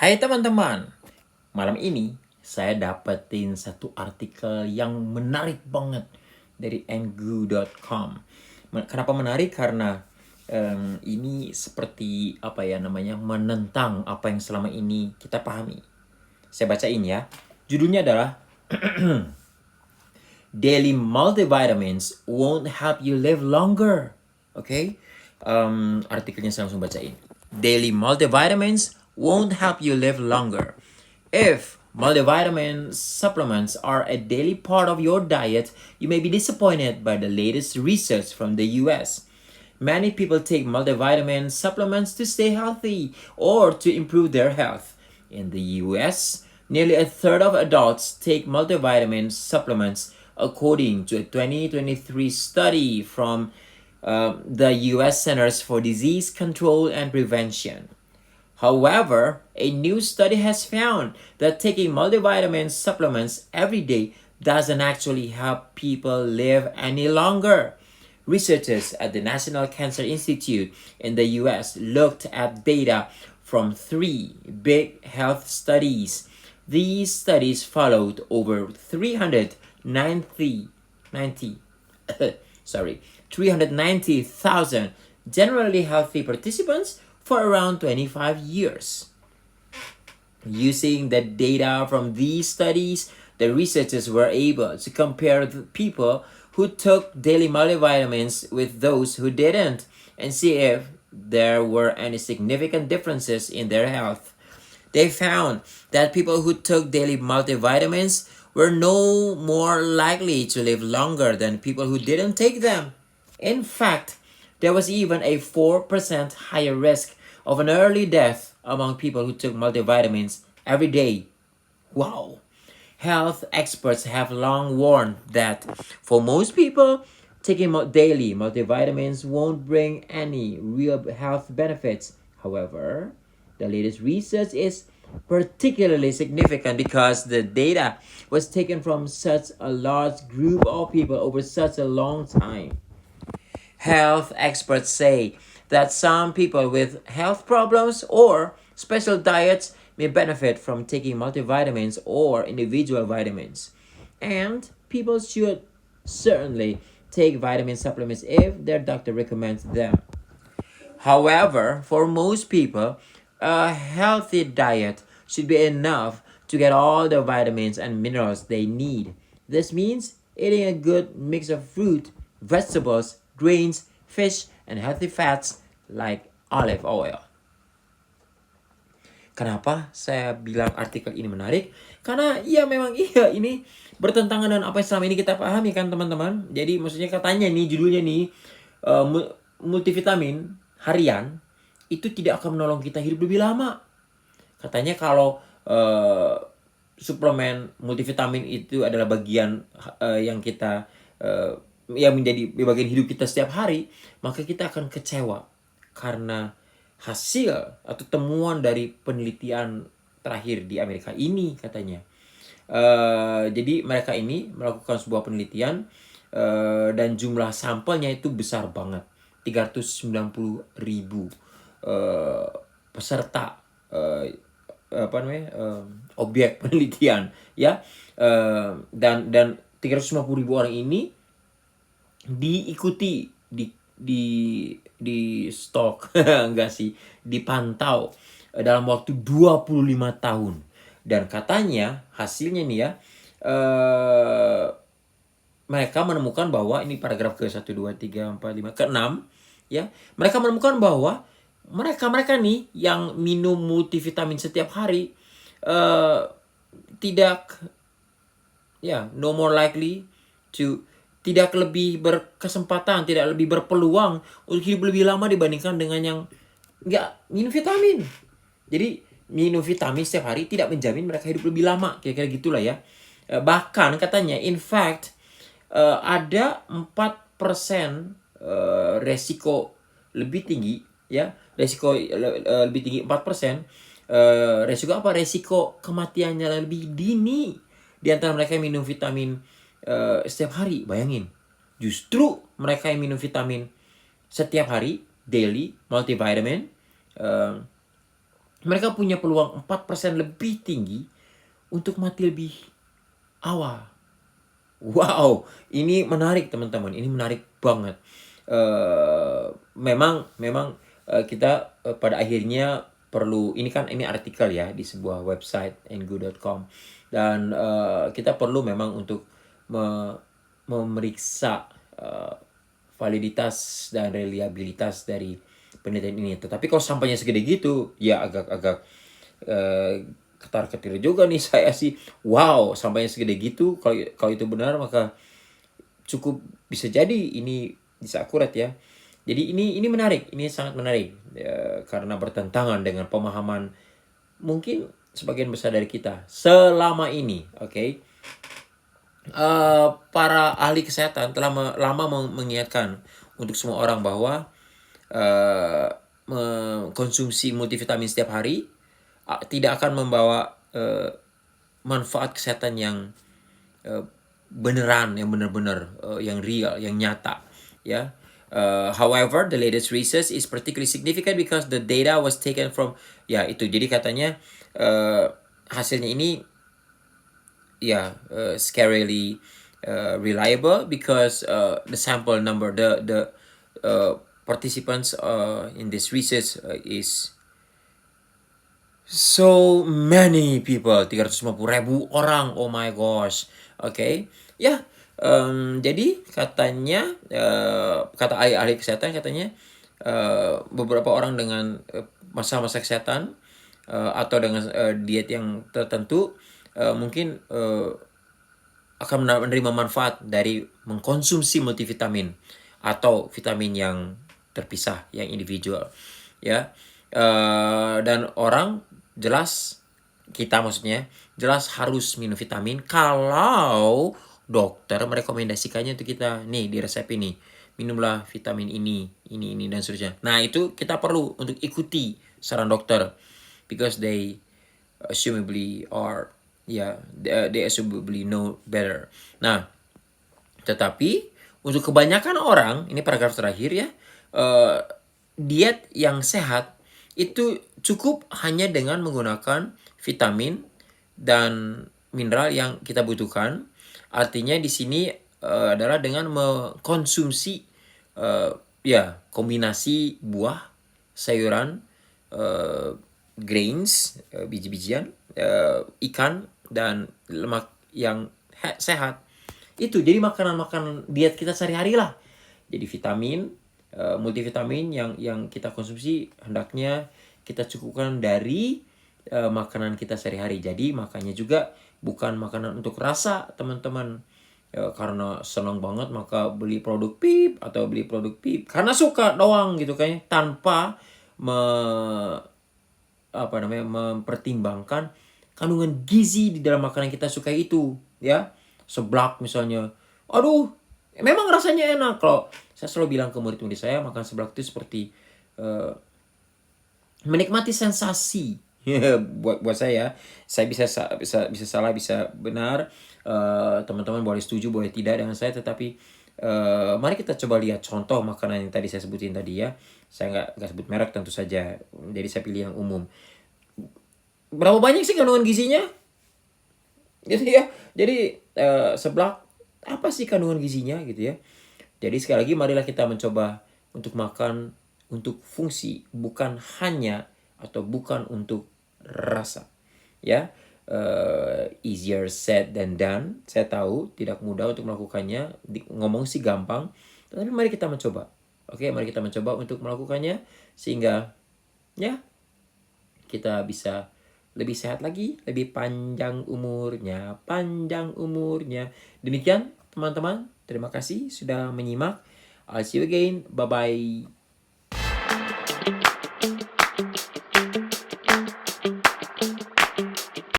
Hai teman-teman, malam ini saya dapetin satu artikel yang menarik banget dari ngu.com. Kenapa menarik? Karena ini seperti apa ya namanya, menentang apa yang selama ini kita pahami. Saya bacain ya. Judulnya adalah Daily multivitamins won't help you live longer. Oke, artikelnya saya langsung bacain. Daily multivitamins won't help you live longer. If multivitamin supplements are a daily part of your diet, you may be disappointed by the latest research from the US. Many people take multivitamin supplements to stay healthy or to improve their health. In the US, nearly a third of adults take multivitamin supplements, according to a 2023 study from the US Centers for Disease Control and Prevention. However, a new study has found that taking multivitamin supplements every day doesn't actually help people live any longer. Researchers at the National Cancer Institute in the US looked at data from three big health studies. These studies followed over 90, sorry, 390,000 generally healthy participants for around 25 years. Using the data from these studies, the researchers were able to compare the people who took daily multivitamins with those who didn't and see if there were any significant differences in their health. They found that people who took daily multivitamins were no more likely to live longer than people who didn't take them. In fact, there was even a 4% higher risk of an early death among people who took multivitamins every day. Wow! Health experts have long warned that for most people, taking daily multivitamins won't bring any real health benefits. However, the latest research is particularly significant because the data was taken from such a large group of people over such a long time. Health experts say that some people with health problems or special diets may benefit from taking multivitamins or individual vitamins. And people should certainly take vitamin supplements if their doctor recommends them. However, for most people, a healthy diet should be enough to get all the vitamins and minerals they need. This means eating a good mix of fruit, vegetables, grains, fish, and healthy fats like olive oil. Kenapa saya bilang artikel ini menarik? Karena iya memang iya ini bertentangan dengan apa yang selama ini kita pahami kan teman-teman. Jadi maksudnya katanya nih judulnya nih multivitamin harian itu tidak akan menolong kita hidup lebih lama. Katanya kalau suplemen multivitamin itu adalah bagian yang kita yang menjadi bagian hidup kita setiap hari, maka kita akan kecewa karena hasil atau temuan dari penelitian terakhir di Amerika ini katanya. Jadi mereka ini melakukan sebuah penelitian dan jumlah sampelnya itu besar banget, 390.000 peserta objek penelitian ya, dan 350.000 orang ini diikuti di stok enggak sih, dipantau dalam waktu 25 tahun. Dan katanya hasilnya nih ya, mereka menemukan bahwa ini paragraf ke 1, 2, 3, 4, 5, ke 6 ya. Mereka menemukan bahwa mereka nih yang minum multivitamin setiap hari tidak no more likely to, tidak lebih berkesempatan, tidak lebih berpeluang untuk hidup lebih lama dibandingkan dengan yang nggak minum vitamin. Jadi minum vitamin setiap hari tidak menjamin mereka hidup lebih lama, kira-kira gitulah ya. Bahkan katanya, in fact, ada 4% resiko lebih tinggi ya, resiko lebih tinggi 4%. Resiko apa? Resiko kematiannya lebih dini di antara mereka yang minum vitamin setiap hari. Bayangin, justru mereka yang minum vitamin setiap hari, daily multivitamin, mereka punya peluang 4% lebih tinggi untuk mati lebih awal. Wow, ini menarik teman-teman, ini menarik banget. Memang kita pada akhirnya perlu, ini artikel ya di sebuah website ngo.com, dan kita perlu memang untuk memeriksa validitas dan reliabilitas dari penelitian ini. Tetapi kalau sampainya segede gitu, ya agak-agak ketar-ketir juga nih saya sih. Wow, sampainya segede gitu, kalau itu benar maka cukup bisa jadi ini bisa akurat ya. Jadi ini menarik, ini sangat menarik ya, karena bertentangan dengan pemahaman mungkin sebagian besar dari kita selama ini. Oke. Para ahli kesehatan telah lama mengingatkan untuk semua orang bahwa mengkonsumsi multivitamin setiap hari tidak akan membawa manfaat kesehatan yang beneran, yang benar-benar yang real, yang nyata, ya. However, the latest research is particularly significant because the data was taken from, ya itu. Jadi katanya hasilnya ini ya scarily reliable because the sample number, the participants in this research is so many people, 350.000 orang. Oh my gosh. Oke. Ya, jadi katanya kata ahli kesehatan katanya beberapa orang dengan masa-masa kesehatan atau dengan diet yang tertentu mungkin akan menerima manfaat dari mengkonsumsi multivitamin atau vitamin yang terpisah, yang individual, ya. Dan orang jelas, kita maksudnya jelas harus minum vitamin kalau dokter merekomendasikannya untuk kita. Nih di resep ini, minumlah vitamin ini dan seterusnya. Nah itu kita perlu untuk ikuti saran dokter because they assumably are, they assumably know better. Nah, tetapi untuk kebanyakan orang, ini paragraf terakhir ya, diet yang sehat itu cukup hanya dengan menggunakan vitamin dan mineral yang kita butuhkan. Artinya di sini adalah dengan mengkonsumsi kombinasi buah, sayuran, grains, biji-bijian, ikan dan lemak yang sehat. Itu jadi makanan-makanan diet kita sehari-hari lah. Jadi vitamin, multivitamin yang kita konsumsi hendaknya kita cukupkan dari makanan kita sehari-hari. Jadi makanya juga bukan makanan untuk rasa teman-teman. Karena senang banget maka beli produk PIP atau beli produk PIP karena suka doang gitu kayaknya, tanpa mempertimbangkan kandungan gizi di dalam makanan yang kita sukai itu, ya. Seblak misalnya, aduh, memang rasanya enak. Kalau saya selalu bilang ke murid-murid saya, makan seblak itu seperti menikmati sensasi. buat saya bisa salah, bisa benar. Teman-teman boleh setuju, boleh tidak dengan saya, tetapi mari kita coba lihat contoh makanan yang tadi saya sebutin tadi ya. Saya nggak sebut merek tentu saja, jadi saya pilih yang umum. Berapa banyak sih kandungan gizinya? Gitu ya. Jadi seblak apa sih kandungan gizinya gitu ya. Jadi sekali lagi marilah kita mencoba untuk makan untuk fungsi, bukan hanya atau bukan untuk rasa. Ya. Easier said than done. Saya tahu tidak mudah untuk melakukannya. Ngomong sih gampang, tapi mari kita mencoba. Oke, mari kita mencoba untuk melakukannya sehingga ya kita bisa lebih sehat lagi, lebih panjang umurnya. Demikian teman-teman, terima kasih sudah menyimak. I'll see you again. Bye-bye.